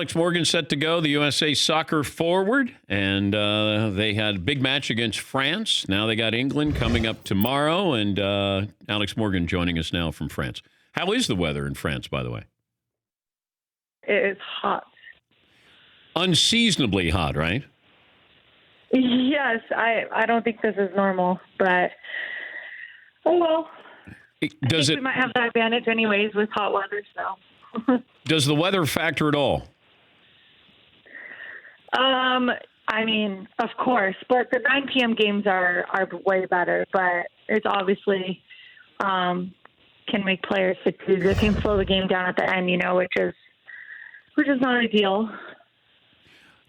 Alex Morgan set to go, the USA soccer forward, and they had a big match against France. Now they got England coming up tomorrow, and Alex Morgan joining us now from France. How is the weather in France, by the way? It is hot. Unseasonably hot, right? Yes, I don't think this is normal, but oh well. I think we might have that advantage anyways with hot weather, so. Does the weather factor at all? I mean, of course, but the 9 p.m. games are way better, but it's obviously can make players fatigue. It can slow the game down at the end, which is not ideal.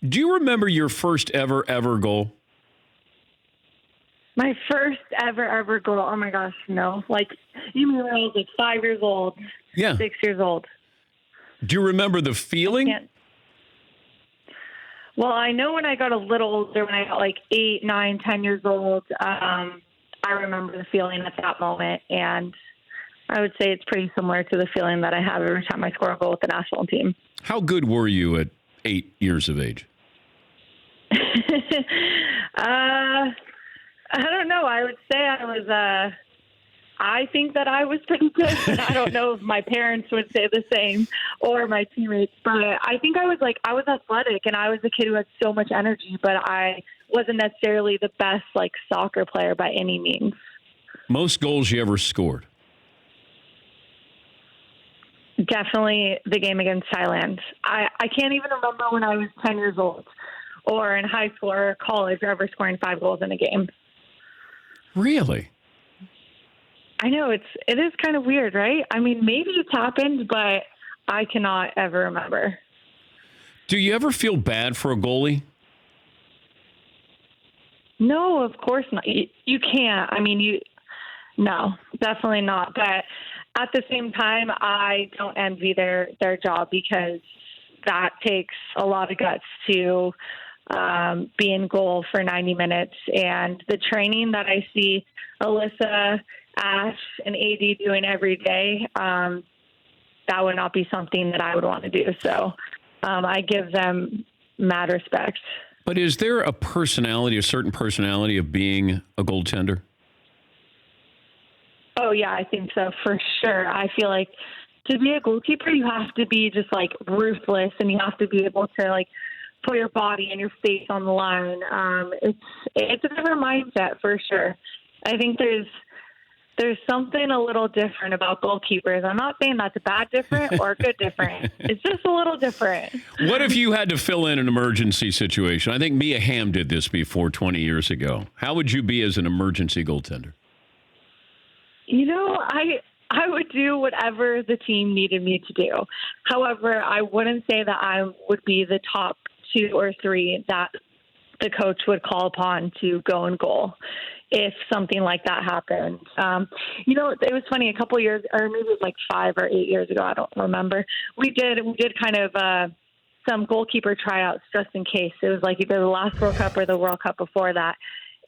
Do you remember your first ever goal? My first ever goal? Oh, my gosh, no. Like, you mean when I was 5 years old? Yeah. 6 years old. Do you remember the feeling? Well, I know when I got a little older, when I got 8, 9, 10 years old, I remember the feeling at that moment. And I would say it's pretty similar to the feeling that I have every time I score a goal with the national team. How good were you at 8 years of age? I don't know. I would say I think that I was pretty good, but I don't know if my parents would say the same or my teammates. But I think I was athletic, and I was a kid who had so much energy, but I wasn't necessarily the best soccer player by any means. Most goals you ever scored? Definitely the game against Thailand. I can't even remember when I was 10 years old or in high school or college ever scoring 5 goals in a game. Really? I know it is kind of weird, right? I mean, maybe it's happened, but I cannot ever remember. Do you ever feel bad for a goalie? No, of course not. You can't. I mean, no, definitely not. But at the same time, I don't envy their job because that takes a lot of guts to be in goal for 90 minutes. And the training that I see Alyssa, Ash, and AD doing every day, that would not be something that I would want to do. So I give them mad respect. But is there a certain personality of being a goaltender? Oh, yeah, I think so, for sure. I feel like to be a goalkeeper, you have to be just, ruthless, and you have to be able to, put your body and your face on the line. It's a different mindset, for sure. I think there's something a little different about goalkeepers. I'm not saying that's a bad different or a good different. It's just a little different. What if you had to fill in an emergency situation? I think Mia Hamm did this before 20 years ago. How would you be as an emergency goaltender? I would do whatever the team needed me to do. However, I wouldn't say that I would be the top 2 or 3 that the coach would call upon to go in goal if something like that happened. It was funny, a couple of years, or maybe it was 5 or 8 years ago, I don't remember. We did kind of some goalkeeper tryouts just in case. It was either the last World Cup or the World Cup before that.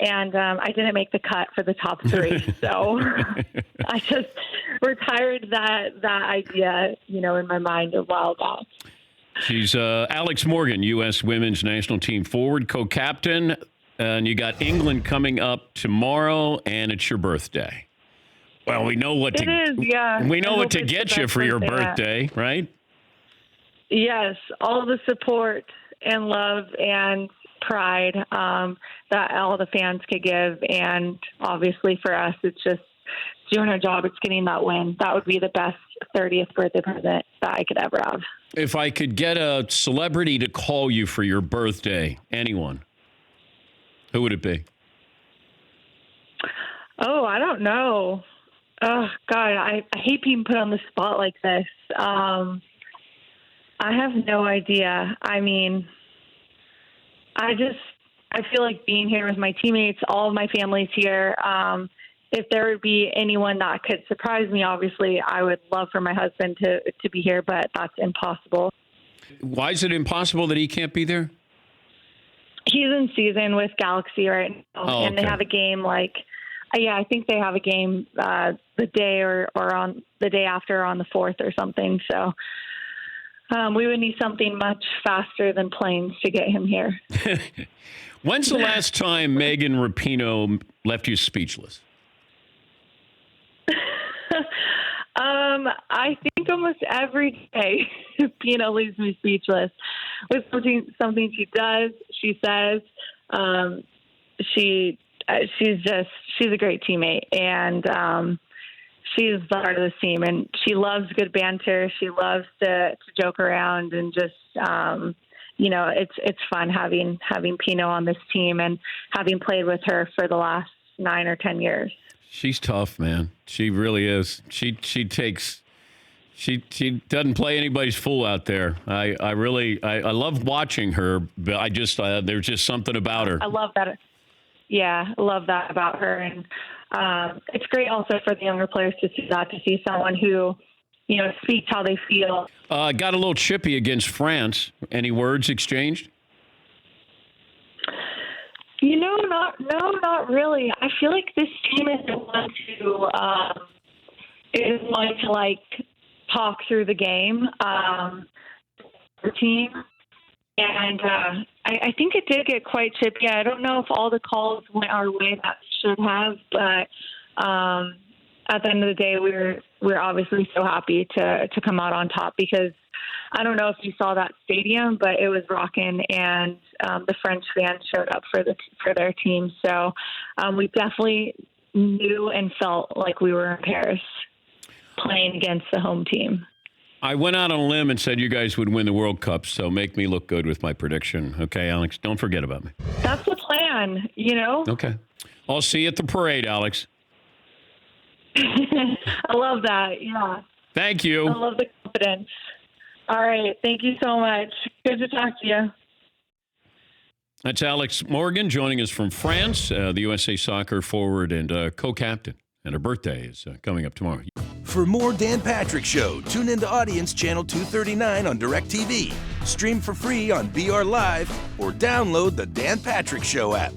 And I didn't make the cut for the top 3. So I just retired that idea, in my mind a while back. She's Alex Morgan, U.S. Women's National Team forward, co-captain. And you got England coming up tomorrow, and it's your birthday. Well, we know what we know what to get you for your birthday, right? Yes, all the support and love and pride that all the fans could give, and obviously for us, it's just doing our job. It's getting that win. That would be the best 30th birthday present that I could ever have. If I could get a celebrity to call you for your birthday, anyone, who would it be? Oh, I don't know. Oh, God, I hate being put on the spot like this. I have no idea. I mean, I feel like being here with my teammates, all of my family's here. If there would be anyone that could surprise me, obviously, I would love for my husband to be here, but that's impossible. Why is it impossible that he can't be there? He's in season with Galaxy right now, and they have a game I think they have a game the day or on the day after on the 4th or something. So We would need something much faster than planes to get him here. When's the last time Megan Rapinoe left you speechless? I think almost every day, Pino leaves me speechless with something she does. She says, she's a great teammate, and she's the heart of the team, and she loves good banter. She loves to joke around, and just it's fun having Pino on this team and having played with her for the last 9 or 10 years. She's tough, man. She really is. She doesn't play anybody's fool out there. I love watching her, but I just there's just something about her. I love that. Yeah, I love that about her, and it's great also for the younger players to see someone who, speaks how they feel. Got a little chippy against France. Any words exchanged? Not really. I feel like this team isn't one to talk through the game. The team, and I think it did get quite chippy. I don't know if all the calls went our way that should have, but at the end of the day, we're obviously so happy to come out on top, because I don't know if you saw that stadium, but it was rocking, and the French fans showed up for their team. So we definitely knew and felt like we were in Paris playing against the home team. I went out on a limb and said you guys would win the World Cup, so make me look good with my prediction. Okay, Alex? Don't forget about me. That's the plan, Okay. I'll see you at the parade, Alex. I love that, yeah. Thank you. I love the confidence. All right, thank you so much. Good to talk to you. That's Alex Morgan joining us from France, the USA Soccer forward and co-captain. And her birthday is coming up tomorrow. For more Dan Patrick Show, tune into Audience Channel 239 on DirecTV. Stream for free on BR Live or download the Dan Patrick Show app.